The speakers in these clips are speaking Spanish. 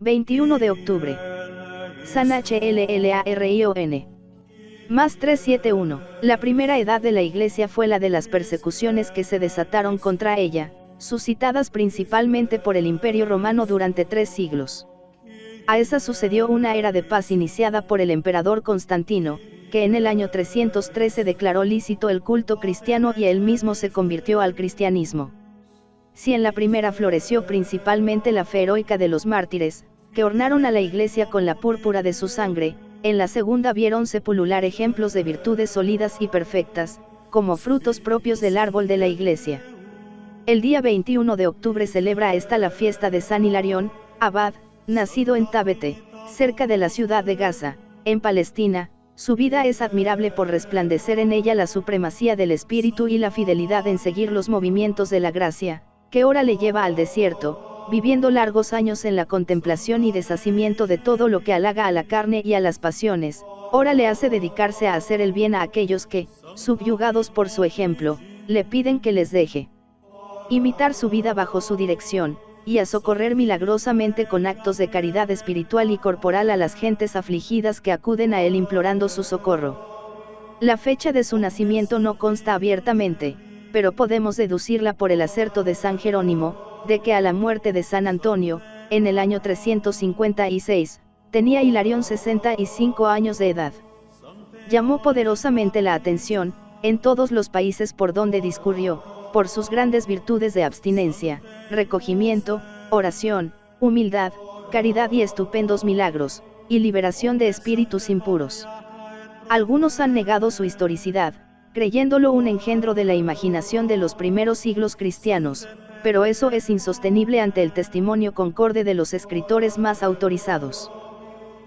21 de octubre. San HLLARION. Más 371. La primera edad de la Iglesia fue la de las persecuciones que se desataron contra ella, suscitadas principalmente por el Imperio Romano durante 3 siglos. A esa sucedió una era de paz iniciada por el emperador Constantino, que en el año 313 declaró lícito el culto cristiano y él mismo se convirtió al cristianismo. Si en la primera floreció principalmente la fe heroica de los mártires, que ornaron a la Iglesia con la púrpura de su sangre, en la segunda viéronse pulular ejemplos de virtudes sólidas y perfectas, como frutos propios del árbol de la Iglesia. El día 21 de octubre celebra esta la fiesta de San Hilarión, abad, nacido en Tábete, cerca de la ciudad de Gaza, en Palestina. Su vida es admirable por resplandecer en ella la supremacía del espíritu y la fidelidad en seguir los movimientos de la gracia, que ora le lleva al desierto, viviendo largos años en la contemplación y deshacimiento de todo lo que halaga a la carne y a las pasiones. Ora le hace dedicarse a hacer el bien a aquellos que, subyugados por su ejemplo, le piden que les deje imitar su vida bajo su dirección, y a socorrer milagrosamente con actos de caridad espiritual y corporal a las gentes afligidas que acuden a él implorando su socorro. La fecha de su nacimiento no consta abiertamente, pero podemos deducirla por el acerto de San Jerónimo, de que a la muerte de San Antonio, en el año 356, tenía Hilarión 65 años de edad. Llamó poderosamente la atención, en todos los países por donde discurrió, por sus grandes virtudes de abstinencia, recogimiento, oración, humildad, caridad y estupendos milagros, y liberación de espíritus impuros. Algunos han negado su historicidad, creyéndolo un engendro de la imaginación de los primeros siglos cristianos, pero eso es insostenible ante el testimonio concorde de los escritores más autorizados.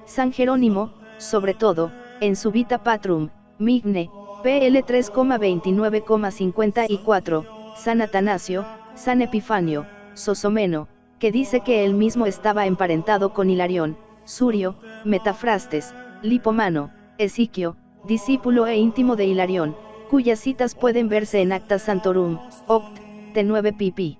San Jerónimo, sobre todo, en su Vita Patrum, Migne, PL 3,29,54, San Atanasio, San Epifanio, Sosomeno, que dice que él mismo estaba emparentado con Hilarión, Surio, Metafrastes, Lipomano, Esiquio, discípulo e íntimo de Hilarión, cuyas citas pueden verse en Acta Santorum, Oct. T9 pp.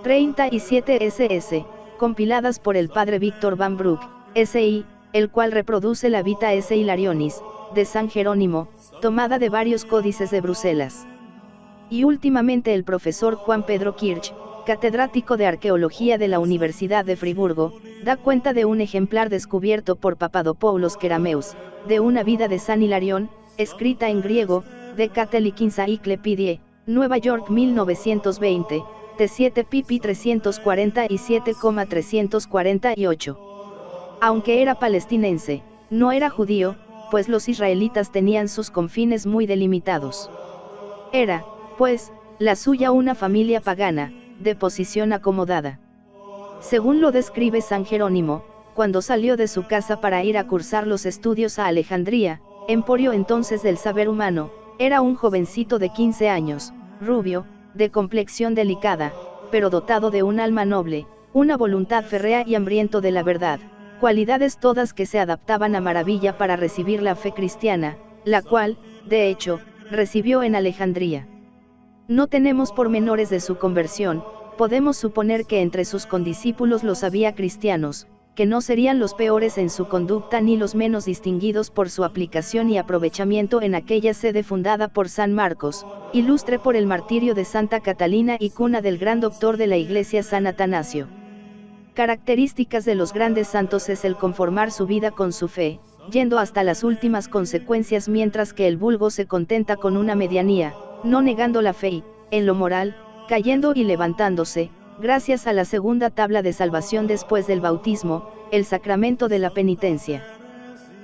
37 ss, compiladas por el padre Víctor Van Broek, S.I., el cual reproduce la Vita S. Hilarionis, de San Jerónimo, tomada de varios códices de Bruselas. Y últimamente el profesor Juan Pedro Kirch, catedrático de Arqueología de la Universidad de Friburgo, da cuenta de un ejemplar descubierto por Papadopoulos Kerameus, de una vida de San Hilarión, escrita en griego, de Catholic Encyclopedia, Nueva York 1920, T7 pp 347,348. Aunque era palestinense, no era judío, pues los israelitas tenían sus confines muy delimitados. Era, pues, la suya una familia pagana, de posición acomodada. Según lo describe San Jerónimo, cuando salió de su casa para ir a cursar los estudios a Alejandría, emporio entonces del saber humano, era un jovencito de 15 años, rubio, de complexión delicada, pero dotado de un alma noble, una voluntad férrea y hambriento de la verdad, cualidades todas que se adaptaban a maravilla para recibir la fe cristiana, la cual, de hecho, recibió en Alejandría. No tenemos pormenores de su conversión, podemos suponer que entre sus condiscípulos los había cristianos, que no serían los peores en su conducta ni los menos distinguidos por su aplicación y aprovechamiento en aquella sede fundada por San Marcos, ilustre por el martirio de Santa Catalina y cuna del gran doctor de la Iglesia San Atanasio. Características de los grandes santos es el conformar su vida con su fe, yendo hasta las últimas consecuencias mientras que el vulgo se contenta con una medianía, no negando la fe y, en lo moral, cayendo y levantándose, gracias a la segunda tabla de salvación después del bautismo, el sacramento de la penitencia.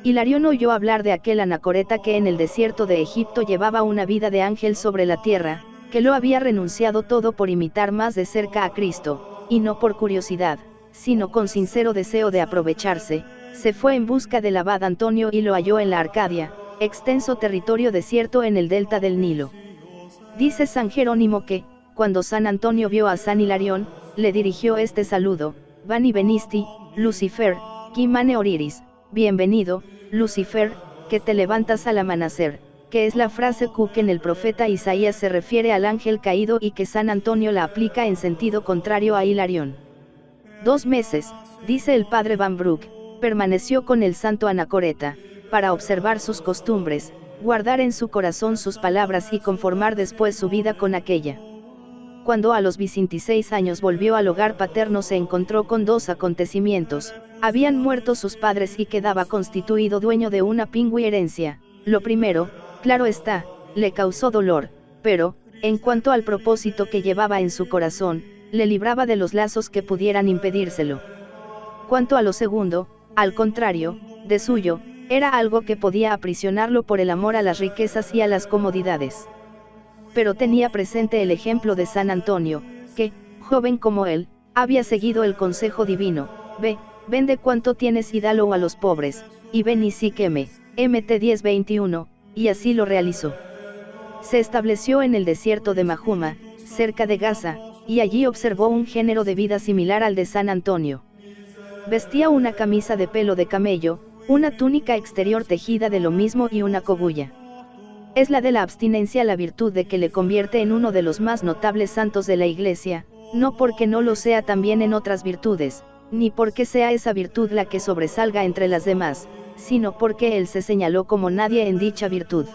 Hilarión oyó hablar de aquel anacoreta que en el desierto de Egipto llevaba una vida de ángel sobre la tierra, que lo había renunciado todo por imitar más de cerca a Cristo, y no por curiosidad, sino con sincero deseo de aprovecharse, se fue en busca del abad Antonio y lo halló en la Arcadia, extenso territorio desierto en el delta del Nilo. Dice San Jerónimo que, cuando San Antonio vio a San Hilarión, le dirigió este saludo: Vani venisti, Lucifer, qui mane oriris, bienvenido, Lucifer, que te levantas al amanecer, que es la frase que en el profeta Isaías se refiere al ángel caído y que San Antonio la aplica en sentido contrario a Hilarión. 2 meses, dice el padre Van Broek, permaneció con el santo anacoreta, para observar sus costumbres, guardar en su corazón sus palabras y conformar después su vida con aquella. Cuando a los 26 años volvió al hogar paterno se encontró con dos acontecimientos: habían muerto sus padres y quedaba constituido dueño de una pingüe herencia. Lo primero, claro está, le causó dolor, pero, en cuanto al propósito que llevaba en su corazón, le libraba de los lazos que pudieran impedírselo. Cuanto a lo segundo, al contrario, de suyo, era algo que podía aprisionarlo por el amor a las riquezas y a las comodidades. Pero tenía presente el ejemplo de San Antonio, que, joven como él, había seguido el consejo divino: ve, vende cuanto tienes y dalo a los pobres, y ven y sígueme, Mt 10:21, y así lo realizó. Se estableció en el desierto de Mahuma, cerca de Gaza, y allí observó un género de vida similar al de San Antonio. Vestía una camisa de pelo de camello, una túnica exterior tejida de lo mismo y una cogulla. Es la de la abstinencia la virtud de que le convierte en uno de los más notables santos de la Iglesia, no porque no lo sea también en otras virtudes, ni porque sea esa virtud la que sobresalga entre las demás, sino porque él se señaló como nadie en dicha virtud.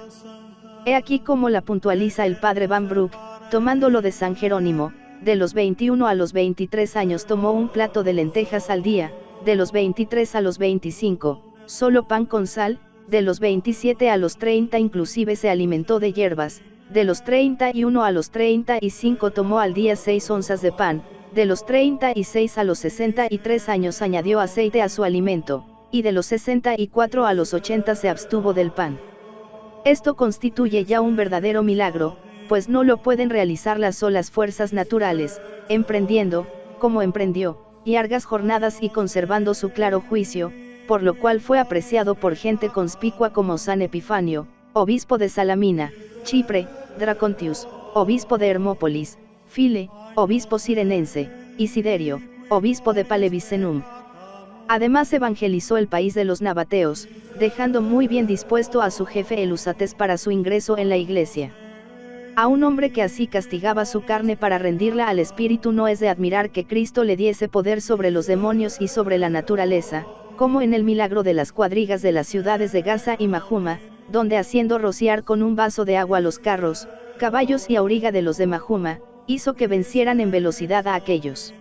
He aquí cómo la puntualiza el padre Van Broek, tomándolo de San Jerónimo: de los 21 a los 23 años tomó un plato de lentejas al día, de los 23 a los 25, solo pan con sal, de los 27 a los 30 inclusive se alimentó de hierbas, de los 31 a los 35 tomó al día 6 onzas de pan, de los 36 a los 63 años añadió aceite a su alimento, y de los 64 a los 80 se abstuvo del pan. Esto constituye ya un verdadero milagro, pues no lo pueden realizar las solas fuerzas naturales, emprendiendo, como emprendió, largas jornadas y conservando su claro juicio, por lo cual fue apreciado por gente conspicua como San Epifanio, obispo de Salamina, Chipre; Dracontius, obispo de Hermópolis; File, obispo sirenense; y Siderio, obispo de Palevicenum. Además evangelizó el país de los nabateos, dejando muy bien dispuesto a su jefe Elusates para su ingreso en la iglesia. A un hombre que así castigaba su carne para rendirla al espíritu no es de admirar que Cristo le diese poder sobre los demonios y sobre la naturaleza, como en el milagro de las cuadrigas de las ciudades de Gaza y Mahuma, donde haciendo rociar con un vaso de agua los carros, caballos y auriga de los de Mahuma, hizo que vencieran en velocidad a aquellos.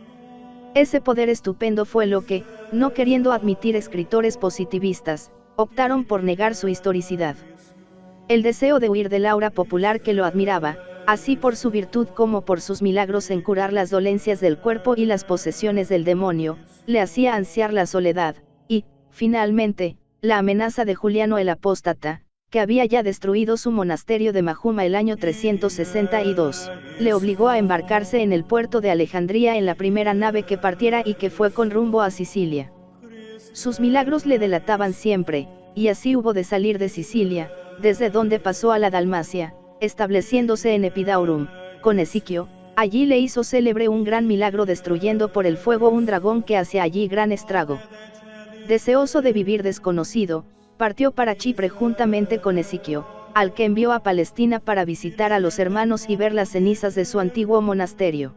Ese poder estupendo fue lo que, no queriendo admitir escritores positivistas, optaron por negar su historicidad. El deseo de huir del aura popular que lo admiraba, así por su virtud como por sus milagros en curar las dolencias del cuerpo y las posesiones del demonio, le hacía ansiar la soledad, y, finalmente, la amenaza de Juliano el Apóstata, que había ya destruido su monasterio de Mahuma el año 362, le obligó a embarcarse en el puerto de Alejandría en la primera nave que partiera y que fue con rumbo a Sicilia. Sus milagros le delataban siempre, y así hubo de salir de Sicilia, desde donde pasó a la Dalmacia, estableciéndose en Epidaurum, con Esiquio. Allí le hizo célebre un gran milagro destruyendo por el fuego un dragón que hacía allí gran estrago. Deseoso de vivir desconocido, partió para Chipre juntamente con Esiquio, al que envió a Palestina para visitar a los hermanos y ver las cenizas de su antiguo monasterio.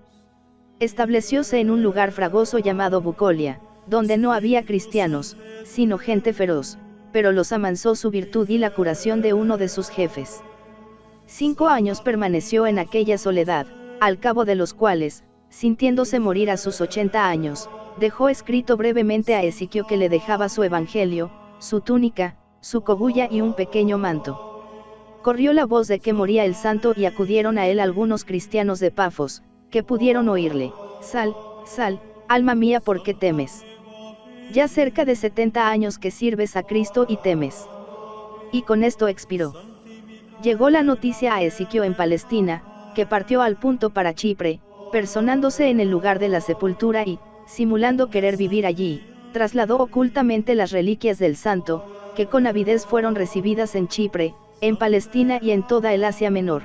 Establecióse en un lugar fragoso llamado Bucolia, donde no había cristianos, sino gente feroz, pero los amansó su virtud y la curación de uno de sus jefes. 5 años permaneció en aquella soledad, al cabo de los cuales, sintiéndose morir a sus 80 años, dejó escrito brevemente a Esiquio que le dejaba su evangelio, su túnica, su cogulla y un pequeño manto. Corrió la voz de que moría el santo y acudieron a él algunos cristianos de Pafos, que pudieron oírle: sal, sal, alma mía, ¿por qué temes? Ya cerca de 70 años que sirves a Cristo y temes. Y con esto expiró. Llegó la noticia a Esiquio en Palestina, que partió al punto para Chipre, personándose en el lugar de la sepultura y, simulando querer vivir allí, trasladó ocultamente las reliquias del santo, que con avidez fueron recibidas en Chipre, en Palestina y en toda el Asia Menor.